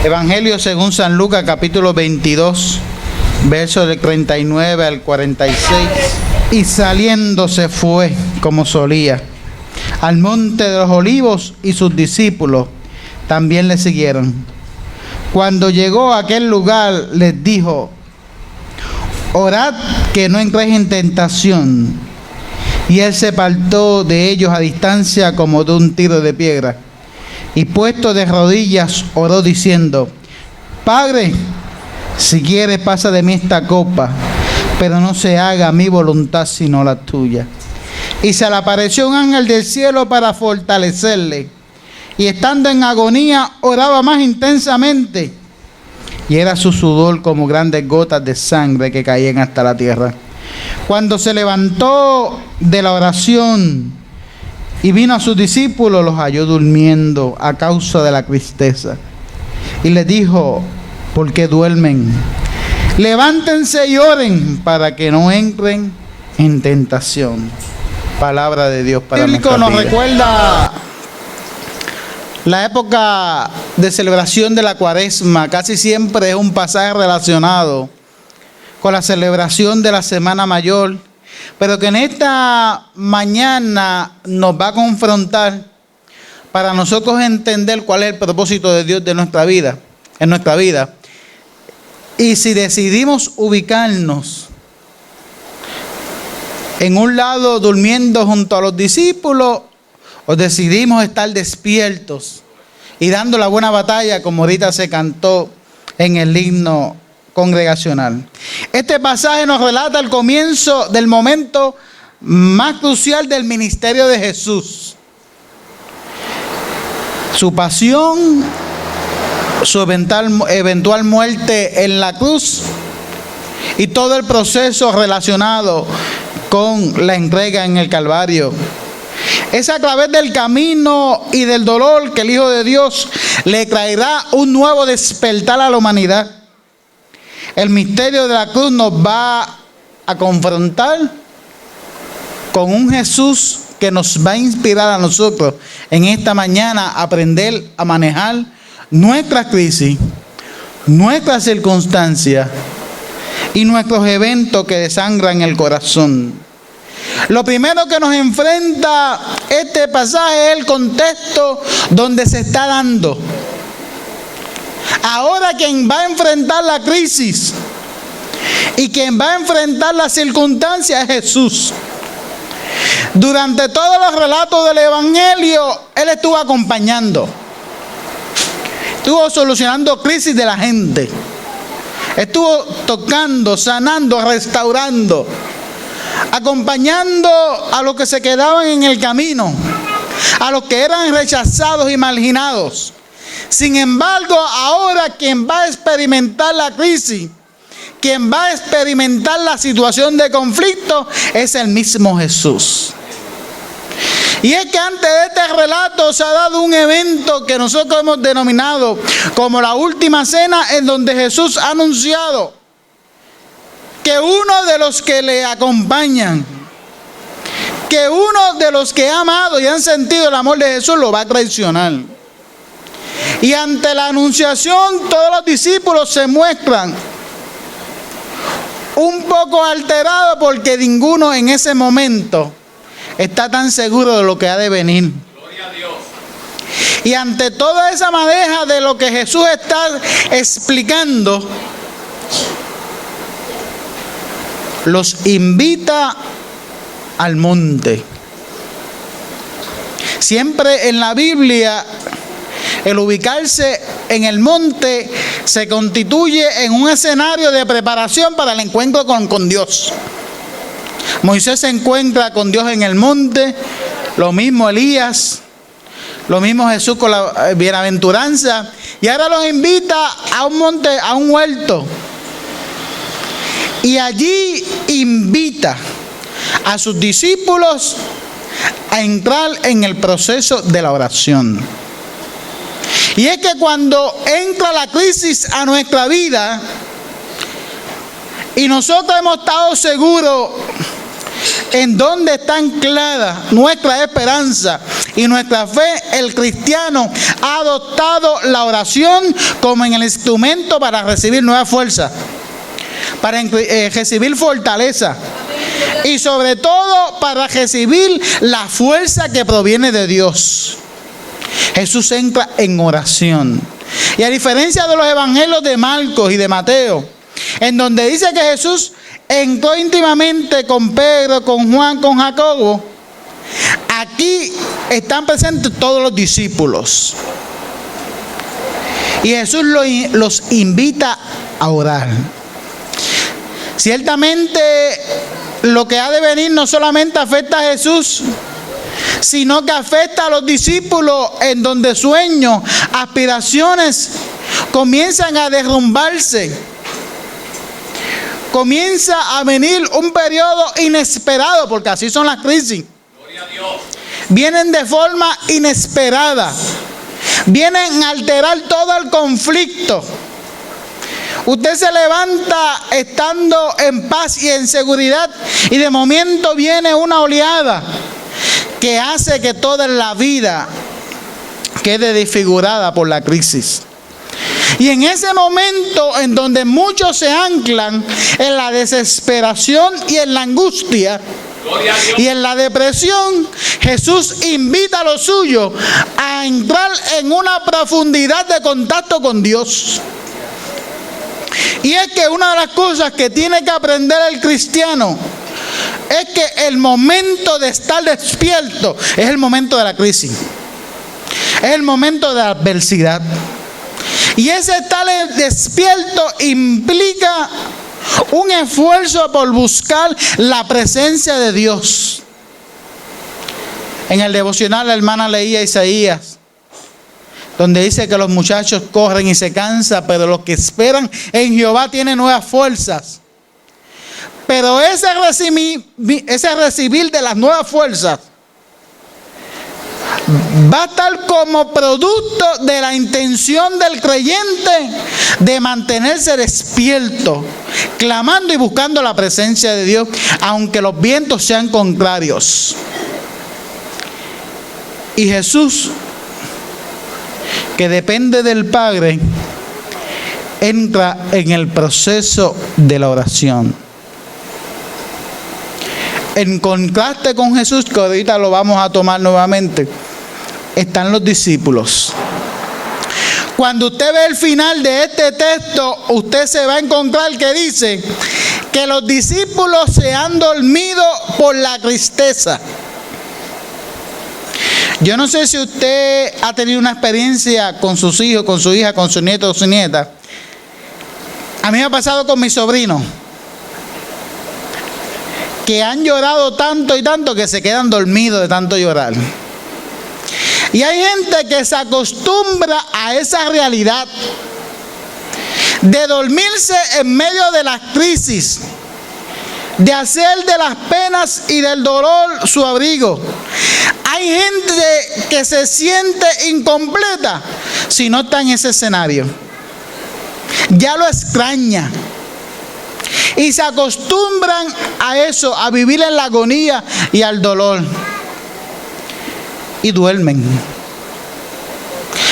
Evangelio según San Lucas, capítulo 22, versos del 39 al 46. Y saliendo se fue, como solía, al monte de los olivos, y sus discípulos también le siguieron. Cuando llegó a aquel lugar, les dijo: orad que no entréis en tentación. Y él se apartó de ellos a distancia como de un tiro de piedra, y puesto de rodillas oró diciendo: Padre, si quieres pasa de mí esta copa, pero no se haga mi voluntad sino la tuya. Y se le apareció un ángel del cielo para fortalecerle, y estando en agonía oraba más intensamente, y era su sudor como grandes gotas de sangre que caían hasta la tierra. Cuando se levantó de la oración y vino a sus discípulos, los halló durmiendo a causa de la tristeza. Y les dijo: ¿por qué duermen? Levántense y oren para que no entren en tentación. Palabra de Dios para nuestra vida. Nos recuerda la época de celebración de la Cuaresma. Casi siempre es un pasaje relacionado con la celebración de la Semana Mayor, pero que en esta mañana nos va a confrontar para nosotros entender cuál es el propósito de Dios de nuestra vida, en nuestra vida. Y si decidimos ubicarnos en un lado durmiendo junto a los discípulos, o decidimos estar despiertos y dando la buena batalla, como ahorita se cantó en el himno congregacional. Este pasaje nos relata el comienzo del momento más crucial del ministerio de Jesús: su pasión, su eventual muerte en la cruz y todo el proceso relacionado con la entrega en el Calvario. Es a través del camino y del dolor que el Hijo de Dios le traerá un nuevo despertar a la humanidad. El misterio de la cruz nos va a confrontar con un Jesús que nos va a inspirar a nosotros en esta mañana a aprender a manejar nuestra crisis, nuestras circunstancias y nuestros eventos que desangran el corazón. Lo primero que nos enfrenta este pasaje es el contexto donde se está dando. Ahora quien va a enfrentar la crisis y quien va a enfrentar las circunstancias es Jesús. Durante todos los relatos del Evangelio, Él estuvo acompañando. Estuvo solucionando crisis de la gente. Estuvo tocando, sanando, restaurando, acompañando a los que se quedaban en el camino, a los que eran rechazados y marginados. Sin embargo, ahora quien va a experimentar la crisis, quien va a experimentar la situación de conflicto, es el mismo Jesús. Y es que antes de este relato se ha dado un evento que nosotros hemos denominado como la última cena, en donde Jesús ha anunciado que uno de los que le acompañan, que uno de los que ha amado y han sentido el amor de Jesús, lo va a traicionar. Y ante la anunciación, todos los discípulos se muestran un poco alterados, porque ninguno en ese momento está tan seguro de lo que ha de venir. Gloria a Dios. Y ante toda esa madeja de lo que Jesús está explicando, los invita al monte. Siempre en la Biblia, el ubicarse en el monte se constituye en un escenario de preparación para el encuentro con Dios. Moisés se encuentra con Dios en el monte, lo mismo Elías, lo mismo Jesús con la bienaventuranza, y ahora los invita a un monte, a un huerto, y allí invita a sus discípulos a entrar en el proceso de la oración. Y es que cuando entra la crisis a nuestra vida y nosotros hemos estado seguros en dónde está anclada nuestra esperanza y nuestra fe, el cristiano ha adoptado la oración como en el instrumento para recibir nueva fuerza, para recibir fortaleza y sobre todo para recibir la fuerza que proviene de Dios. Jesús entra en oración. Y a diferencia de los evangelios de Marcos y de Mateo, en donde dice que Jesús entró íntimamente con Pedro, con Juan, con Jacobo, aquí están presentes todos los discípulos. Y Jesús los invita a orar. Ciertamente lo que ha de venir no solamente afecta a Jesús, sino que afecta a los discípulos, en donde sueños, aspiraciones comienzan a derrumbarse. Comienza a venir un periodo inesperado, porque así son las crisis. Gloria a Dios. Vienen de forma inesperada. Vienen a alterar todo el conflicto. Usted se levanta estando en paz y en seguridad, y de momento viene una oleada que hace que toda la vida quede desfigurada por la crisis. Y en ese momento en donde muchos se anclan en la desesperación y en la angustia y en la depresión, Jesús invita a los suyos a entrar en una profundidad de contacto con Dios. Y es que una de las cosas que tiene que aprender el cristiano es que el momento de estar despierto es el momento de la crisis, es el momento de la adversidad. Y ese estar despierto implica un esfuerzo por buscar la presencia de Dios. En el devocional la hermana leía Isaías, donde dice que los muchachos corren y se cansan, pero los que esperan en Jehová tienen nuevas fuerzas. Pero ese recibir de las nuevas fuerzas va a estar como producto de la intención del creyente de mantenerse despierto, clamando y buscando la presencia de Dios, aunque los vientos sean contrarios. Y Jesús, que depende del Padre, entra en el proceso de la oración. En contraste con Jesús, que ahorita lo vamos a tomar nuevamente, están los discípulos. Cuando usted ve el final de este texto, usted se va a encontrar que dice que los discípulos se han dormido por la tristeza. Yo no sé si usted ha tenido una experiencia con sus hijos, con su hija, con su nieto o su nieta. A mí me ha pasado con mis sobrinos, que han llorado tanto y tanto que se quedan dormidos de tanto llorar. Y hay gente que se acostumbra a esa realidad de dormirse en medio de las crisis, de hacer de las penas y del dolor su abrigo. Hay gente que se siente incompleta si no está en ese escenario. Ya lo extraña. Y se acostumbran a eso, a vivir en la agonía y al dolor. Y duermen.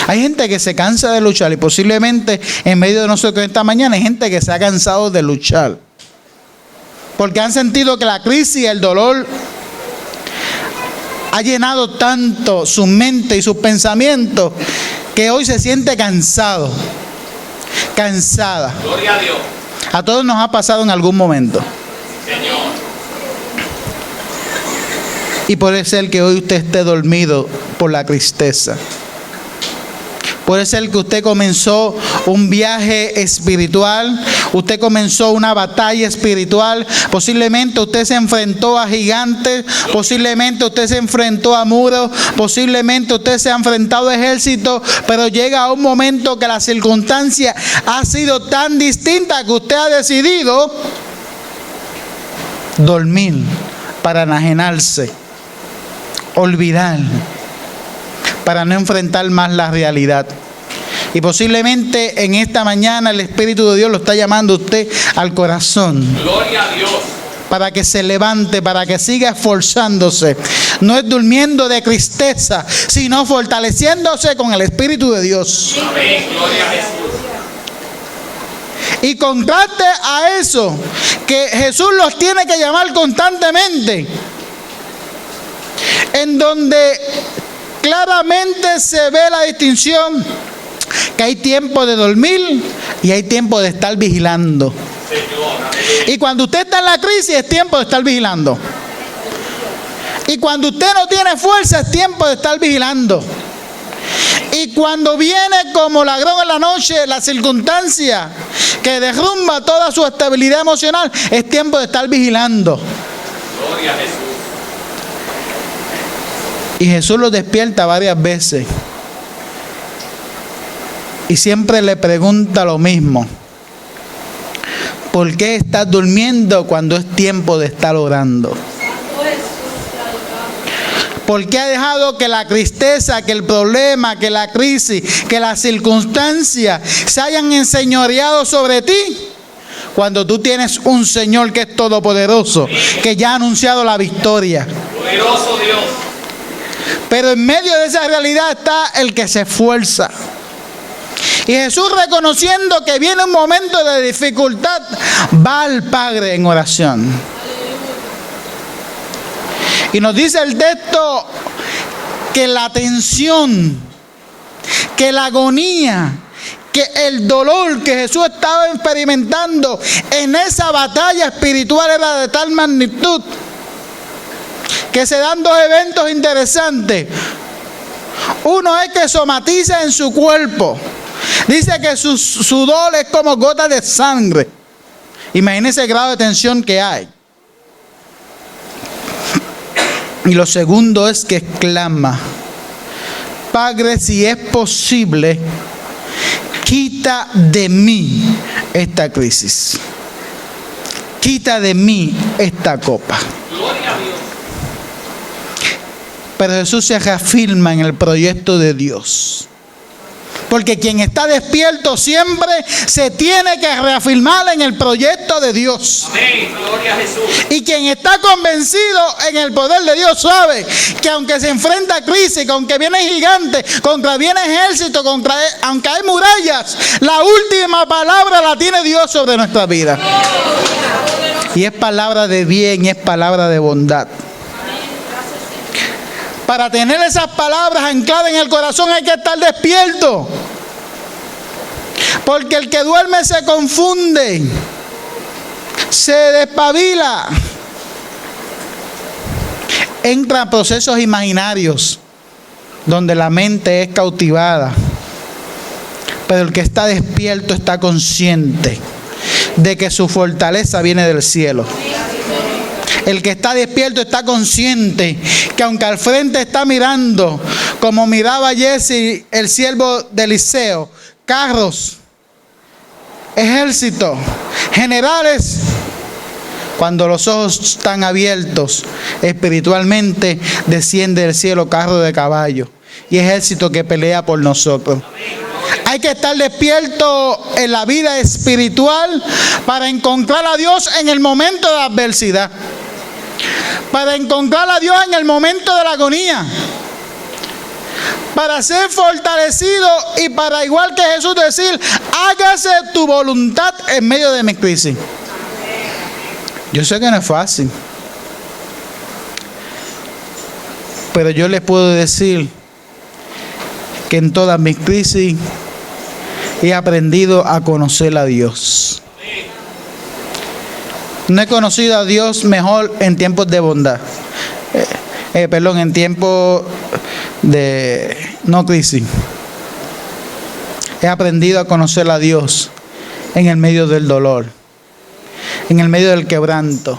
Hay gente que se cansa de luchar, y posiblemente en medio de nosotros esta mañana hay gente que se ha cansado de luchar, porque han sentido que la crisis y el dolor ha llenado tanto su mente y sus pensamientos que hoy se siente cansado, cansada. Gloria a Dios. A todos nos ha pasado en algún momento. Señor. Y puede ser que hoy usted esté dormido por la tristeza. Puede ser que usted comenzó un viaje espiritual, usted comenzó una batalla espiritual, posiblemente usted se enfrentó a gigantes, posiblemente usted se enfrentó a muros, posiblemente usted se ha enfrentado a ejércitos, pero llega un momento que la circunstancia ha sido tan distinta que usted ha decidido dormir para enajenarse, olvidar, para no enfrentar más la realidad. Y posiblemente en esta mañana el Espíritu de Dios lo está llamando a usted al corazón. Gloria a Dios. Para que se levante, para que siga esforzándose. no es durmiendo de tristeza, sino fortaleciéndose con el Espíritu de Dios. Amén. Gloria a Jesús. Y contraste a eso, que Jesús los tiene que llamar constantemente, en donde claramente se ve la distinción que hay tiempo de dormir y hay tiempo de estar vigilando. Y cuando usted está en la crisis es tiempo de estar vigilando. Y cuando usted no tiene fuerza es tiempo de estar vigilando. Y cuando viene como ladrón en la noche la circunstancia que derrumba toda su estabilidad emocional, es tiempo de estar vigilando. Gloria a Jesús. Y Jesús los despierta varias veces. Y siempre le pregunta lo mismo. ¿Por qué estás durmiendo cuando es tiempo de estar orando? ¿Por qué has dejado que la tristeza, que el problema, que la crisis, que las circunstancias se hayan enseñoreado sobre ti? Cuando tú tienes un Señor que es todopoderoso, que ya ha anunciado la victoria. Poderoso Dios. Pero en medio de esa realidad está el que se esfuerza. Y Jesús, reconociendo que viene un momento de dificultad, va al Padre en oración. Y nos dice el texto que la tensión, que la agonía, que el dolor que Jesús estaba experimentando en esa batalla espiritual era de tal magnitud que se dan dos eventos interesantes. Uno es que somatiza en su cuerpo. Dice que su sudor es como gotas de sangre. Imagínense el grado de tensión que hay. Y lo segundo es que exclama: Padre, si es posible, quita de mí esta crisis. Quita de mí esta copa. Gloria a Dios. Pero Jesús se reafirma en el proyecto de Dios. Porque quien está despierto siempre se tiene que reafirmar en el proyecto de Dios. Amén. Gloria a Jesús. Y quien está convencido en el poder de Dios sabe que aunque se enfrenta a crisis, que aunque viene gigante, viene ejército, aunque hay murallas, la última palabra la tiene Dios sobre nuestra vida. Y es palabra de bien, y es palabra de bondad. Para tener esas palabras ancladas en el corazón hay que estar despierto. Porque el que duerme se confunde, se despabila, entra a procesos imaginarios donde la mente es cautivada. Pero el que está despierto está consciente de que su fortaleza viene del cielo. El que está despierto está consciente que aunque al frente está mirando, como miraba Jesse, el siervo de Eliseo, carros, ejércitos, generales, cuando los ojos están abiertos, espiritualmente desciende del cielo carro de caballo y ejército que pelea por nosotros. Hay que estar despierto en la vida espiritual para encontrar a Dios en el momento de la adversidad. Para encontrar a Dios en el momento de la agonía, para ser fortalecido y para, igual que Jesús, decir: hágase tu voluntad en medio de mi crisis. Yo sé que no es fácil, pero yo les puedo decir que en todas mis crisis he aprendido a conocer a Dios. No he conocido a Dios mejor en tiempos de bondad. En tiempos de no crisis. He aprendido a conocer a Dios en el medio del dolor, en el medio del quebranto.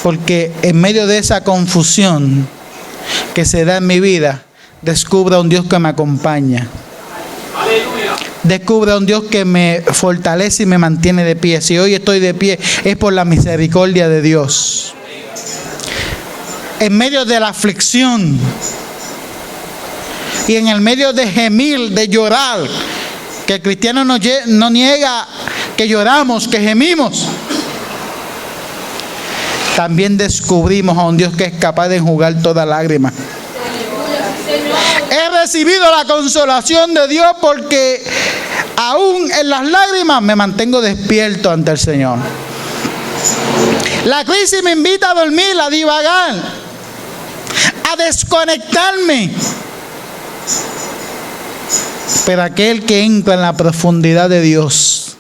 Porque en medio de esa confusión que se da en mi vida, descubro a un Dios que me acompaña. Aleluya. Descubro a un Dios que me fortalece y me mantiene de pie. Si hoy estoy de pie es por la misericordia de Dios. En medio de la aflicción y en el medio de gemir, de llorar, que el cristiano no niega que lloramos, que gemimos. también descubrimos a un Dios que es capaz de enjugar toda lágrima. He recibido la consolación de Dios porque aún en las lágrimas me mantengo despierto ante el Señor. La crisis me invita a dormir, a divagar, a desconectarme. Pero aquel que entra en la profundidad de Dios,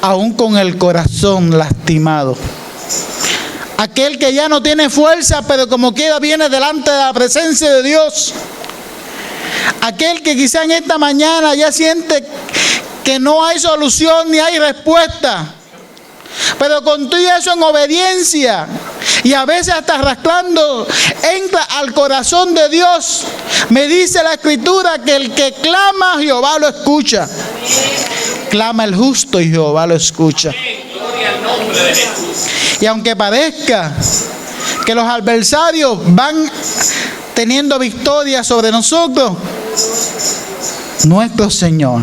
aún con el corazón lastimado, aquel que ya no tiene fuerza, pero como quiera viene delante de la presencia de Dios, aquel que quizá en esta mañana ya siente que no hay solución ni hay respuesta, pero con todo eso en obediencia y a veces hasta arrastrando, entra al corazón de Dios. Me dice la Escritura que el que clama, Jehová lo escucha. Clama el justo y Jehová lo escucha. Gloria al nombre de Jesús. Y aunque parezca que los adversarios van teniendo victoria sobre nosotros, nuestro Señor,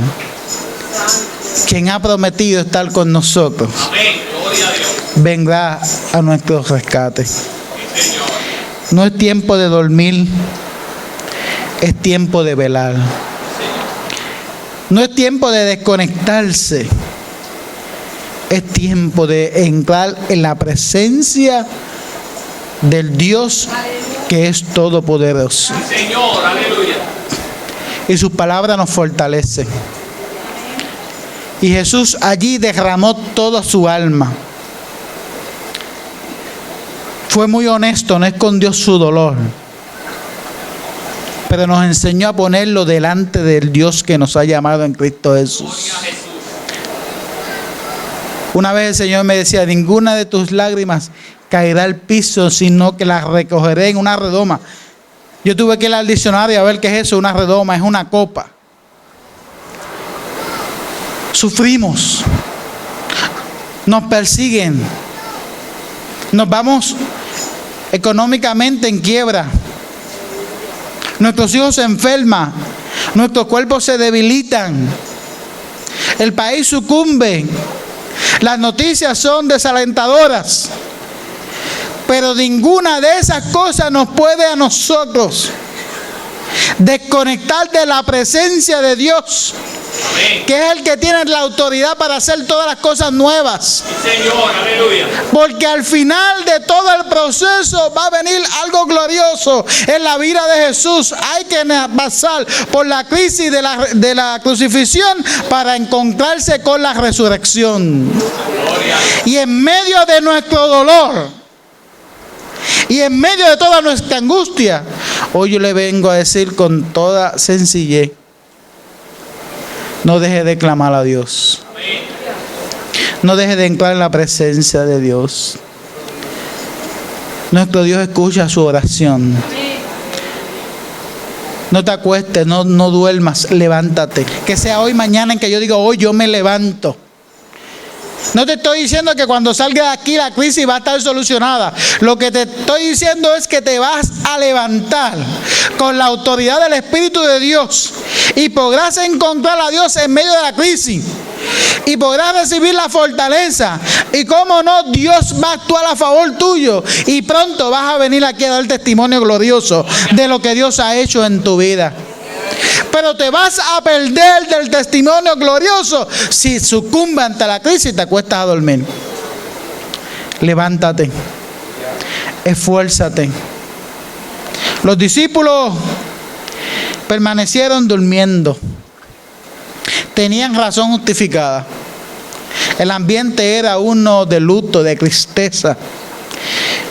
quien ha prometido estar con nosotros, Amén. Gloria a Dios. vendrá a nuestro rescate. Sí, Señor. No es tiempo de dormir, es tiempo de velar. No es tiempo de desconectarse, es tiempo de entrar en la presencia del Dios que es todopoderoso. Sí, Señor. Aleluya. Y su palabra nos fortalece. Y Jesús allí derramó toda su alma. Fue muy honesto, no escondió su dolor, pero nos enseñó a ponerlo delante del Dios que nos ha llamado en Cristo Jesús. Gloria a Jesús. Una vez el Señor me decía: ninguna de tus lágrimas caerá al piso, sino que las recogeré en una redoma. Yo tuve que ir al diccionario a ver qué es eso. Una redoma es una copa. Sufrimos, nos persiguen, nos vamos económicamente en quiebra, nuestros hijos se enferman, nuestros cuerpos se debilitan, el país sucumbe, las noticias son desalentadoras, pero ninguna de esas cosas nos puede a nosotros desconectar de la presencia de Dios, que es el que tiene la autoridad para hacer todas las cosas nuevas. Sí, Señor. Aleluya. Porque al final de todo el proceso va a venir algo glorioso en la vida de Jesús. Hay que pasar por la crisis de la crucifixión para encontrarse con la resurrección. Gloria. Y en medio de nuestro dolor y en medio de toda nuestra angustia, hoy yo le vengo a decir con toda sencillez: no deje de clamar a Dios. Amén. No deje de entrar en la presencia de Dios. Nuestro Dios escucha su oración. No te acuestes, no duermas, levántate. Que sea hoy, mañana, en que yo diga: hoy yo me levanto. No te estoy diciendo que cuando salga de aquí la crisis va a estar solucionada. Lo que te estoy diciendo es que te vas a levantar con la autoridad del Espíritu de Dios y podrás encontrar a Dios en medio de la crisis y podrás recibir la fortaleza, y cómo no, Dios va a actuar a favor tuyo y pronto vas a venir aquí a dar testimonio glorioso de lo que Dios ha hecho en tu vida. Pero te vas a perder del testimonio glorioso si sucumbes ante la crisis y te acuestas a dormir. Levántate, esfuérzate. Los discípulos permanecieron durmiendo. Tenían razón justificada. El ambiente era uno de luto, de tristeza.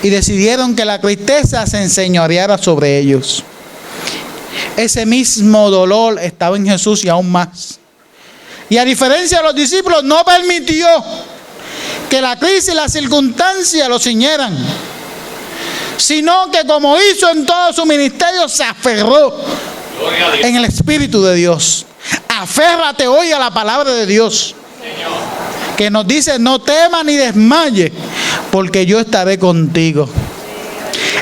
Y decidieron que la tristeza se enseñoreara sobre ellos. Ese mismo dolor estaba en Jesús y aún más. Y a diferencia de los discípulos, no permitió que la crisis y las circunstancias lo ciñeran, sino que, como hizo en todo su ministerio, se aferró Gloria a Dios. en el Espíritu de Dios. Aférrate hoy a la palabra de Dios, Señor. que nos dice: no temas ni desmayes, porque yo estaré contigo.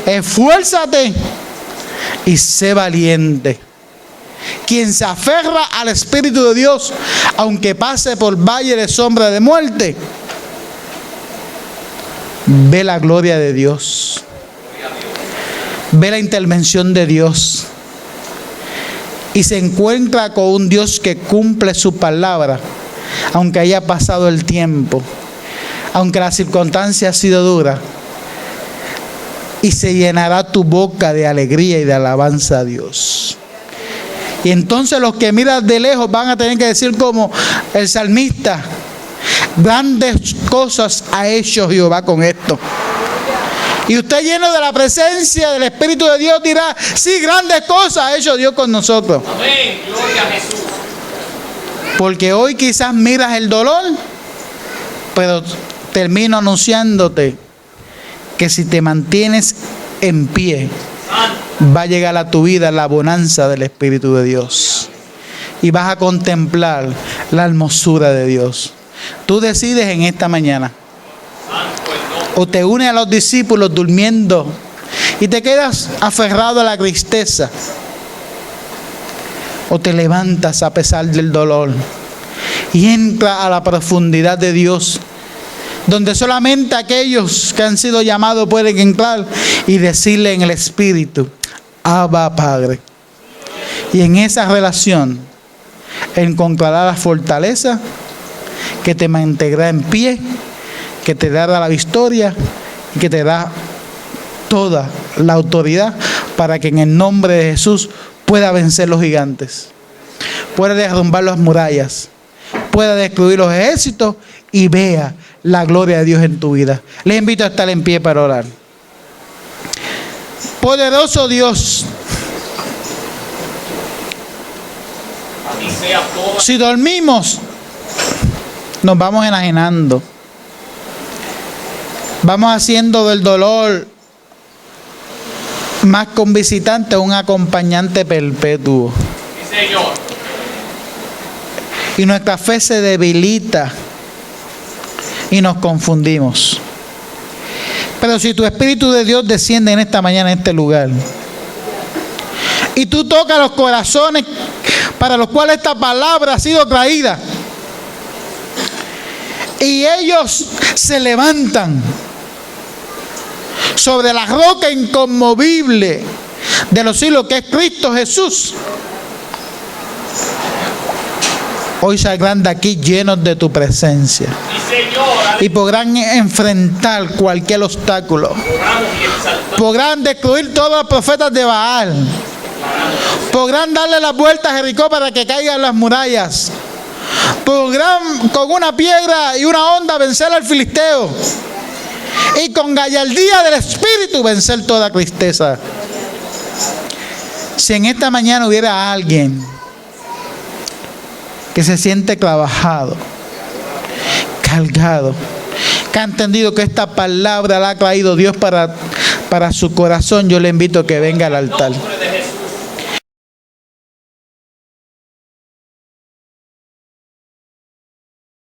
Esfuérzate y sé valiente. Quien se aferra al Espíritu de Dios, aunque pase por valle de sombra de muerte, ve la gloria de Dios. Ve la intervención de Dios. Y se encuentra con un Dios que cumple su palabra, aunque haya pasado el tiempo, aunque la circunstancia ha sido dura. Y se llenará tu boca de alegría y de alabanza a Dios. Y entonces los que miran de lejos van a tener que decir como el salmista: grandes cosas ha hecho Jehová con esto. Y usted, lleno de la presencia del Espíritu de Dios, dirá: sí, grandes cosas ha hecho Dios con nosotros. Amén. Gloria a Jesús. Porque hoy quizás miras el dolor, pero termino anunciándote que si te mantienes en pie, va a llegar a tu vida la bonanza del Espíritu de Dios. Y vas a contemplar la hermosura de Dios. Tú decides en esta mañana. O te unes a los discípulos durmiendo y te quedas aferrado a la tristeza. O te levantas a pesar del dolor y entras a la profundidad de Dios, donde solamente aquellos que han sido llamados pueden entrar y decirle en el Espíritu: Abba, Padre. Y en esa relación encontrarás la fortaleza que te mantendrá en pie, que te dará la victoria y que te da toda la autoridad para que en el nombre de Jesús pueda vencer los gigantes, pueda derrumbar las murallas, pueda destruir los ejércitos y vea la gloria de Dios en tu vida. Les invito a estar en pie para orar. Poderoso Dios, A ti sea toda. si dormimos, nos vamos enajenando. Vamos haciendo del dolor más que un visitante, un acompañante perpetuo. Sí, Señor. Y nuestra fe se debilita y nos confundimos. Pero si tu Espíritu de Dios desciende en esta mañana en este lugar y tú tocas los corazones para los cuales esta palabra ha sido traída, y ellos se levantan sobre la roca inconmovible de los siglos, que es Cristo Jesús, hoy saldrán de aquí llenos de tu presencia Sí, Señor. y podrán enfrentar cualquier obstáculo. Oramos y exaltamos. Podrán destruir todos los profetas de Baal. Podrán darle la vuelta a Jericó para que caigan las murallas. Podrán con una piedra y una honda vencer al filisteo. Y con gallardía del Espíritu vencer toda tristeza. Si en esta mañana hubiera alguien que se siente trabajado, cargado, que ha entendido que esta palabra la ha traído Dios para su corazón, yo le invito a que venga al altar.